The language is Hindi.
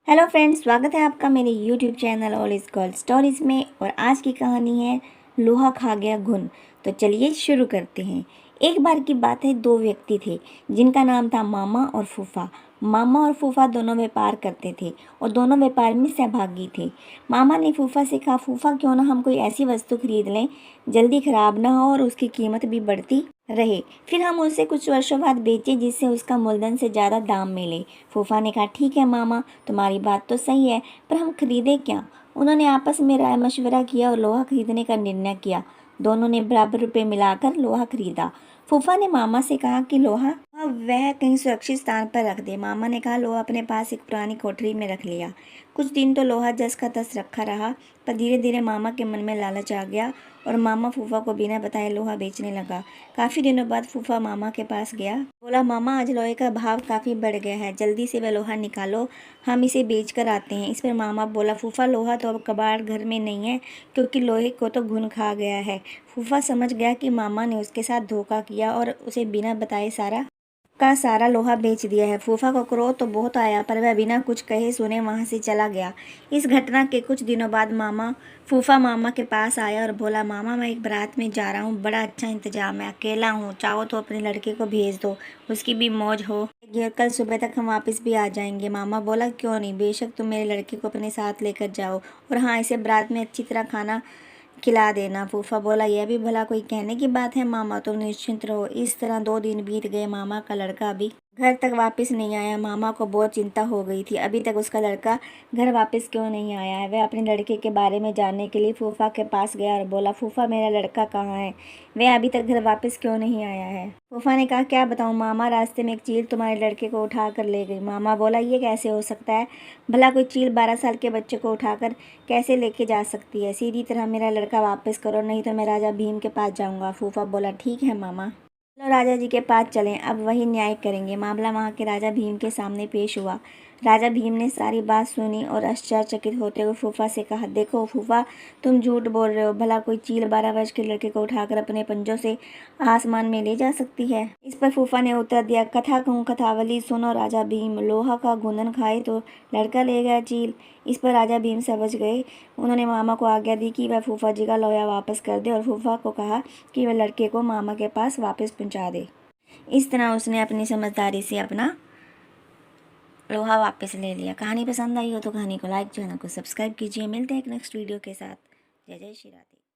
हेलो फ्रेंड्स, स्वागत है आपका मेरे YouTube channel all is called stories में। और आज की कहानी है लोहा खा गया घुन। तो चलिए शुरू करते हैं। एक बार की बात है, दो व्यक्ति थे जिनका नाम था मामा और फूफा। मामा और फूफा दोनों व्यापार करते थे और दोनों व्यापार में सहभागी थे। मामा ने फूफा से कहा, फूफा क्यों ना हम कोई ऐसी वस्तु खरीद लें जल्दी खराब ना हो और उसकी कीमत भी बढ़ती रहे, फिर हम उसे कुछ वर्षों बाद बेचें जिससे उसका मूलधन से ज़्यादा दाम मिले। फूफा ने कहा, ठीक है मामा, तुम्हारी बात तो सही है, पर हम खरीदें क्या। उन्होंने आपस में राय मशवरा किया और लोहा खरीदने का निर्णय किया। दोनों ने बराबर रुपए मिलाकर लोहा खरीदा। फूफा ने मामा से कहा कि लोहा वह कहीं सुरक्षित स्थान पर रख दे। मामा ने कहा, लोहा अपने पास एक पुरानी कोठरी में रख लिया। कुछ दिन तो लोहा जस का तस रखा रहा, पर धीरे धीरे मामा के मन में लालच आ गया और मामा फूफा को बिना बताए लोहा बेचने लगा। काफ़ी दिनों बाद फूफा मामा के पास गया, बोला, मामा आज लोहे का भाव काफ़ी बढ़ गया है, जल्दी से वह लोहा निकालो, हम इसे बेच कर आते हैं। इस पर मामा बोला, फूफा लोहा तो अब कबाड़ घर में नहीं है, क्योंकि लोहे को तो घुन खा गया है। फूफा समझ गया कि मामा ने उसके साथ धोखा किया और उसे बिना बताए सारा लोहा बेच दिया है। फूफा को क्रोध तो बहुत आया, पर वह बिना कुछ कहे सुने वहां से चला गया। इस घटना के कुछ दिनों बाद फूफा मामा के पास आया और बोला, मामा मैं एक बारात में जा रहा हूँ, बड़ा अच्छा इंतजाम है, अकेला हूँ, चाहो तो अपने लड़के को भेज दो, उसकी भी मौज हो, कल सुबह तक हम वापस भी आ जाएंगे। मामा बोला, क्यों नहीं, बेशक तुम मेरे लड़के को अपने साथ लेकर जाओ, और हाँ, इसे बारात में अच्छी तरह खाना खिला देना। फूफा बोला, यह भी भला कोई कहने की बात है मामा, तुम निश्चिंत रहो। इस तरह 2 दिन बीत गए। मामा का लड़का अभी घर तक वापस नहीं आया। मामा को बहुत चिंता हो गई थी, अभी तक उसका लड़का घर वापस क्यों नहीं आया है। वह अपने लड़के के बारे में जानने के लिए फूफा के पास गया और बोला, फूफा मेरा लड़का कहाँ है, वह अभी तक घर वापस क्यों नहीं आया है। फूफा ने कहा, क्या बताऊँ मामा, रास्ते में एक चील तुम्हारे लड़के को उठा कर ले गई। मामा बोला, ये कैसे हो सकता है, भला कोई चील 12 साल के बच्चे को उठाकर कैसे लेके जा सकती है। सीधी तरह मेरा लड़का वापस करो, नहीं तो मैं राजा भीम के पास जाऊंगा। फूफा बोला, ठीक है मामा, चलो राजा जी के पास चलें, अब वही न्याय करेंगे। मामला वहाँ के राजा भीम के सामने पेश हुआ। राजा भीम ने सारी बात सुनी और आश्चर्यचकित होते हुए फूफा से कहा, देखो फूफा, तुम झूठ बोल रहे हो, भला कोई चील 12 वर्ष के लड़के को उठाकर अपने पंजों से आसमान में ले जा सकती है। इस पर फूफा ने उत्तर दिया, कथा कहूँ कथावली सुनो राजा भीम, लोहा का घुनन खाए तो लड़का ले गया चील। इस पर राजा भीम समझ गए। उन्होंने मामा को आज्ञा दी कि वह फूफा जी का लोहा वापस कर दे और फूफा को कहा कि वह लड़के को मामा के पास वापस पहुंचा दे। इस तरह उसने अपनी समझदारी से अपना लोहा वापस ले लिया। कहानी पसंद आई हो तो कहानी को लाइक, चैनल को सब्सक्राइब कीजिए। मिलते हैं एक नेक्स्ट वीडियो के साथ। जय जय श्री राधे।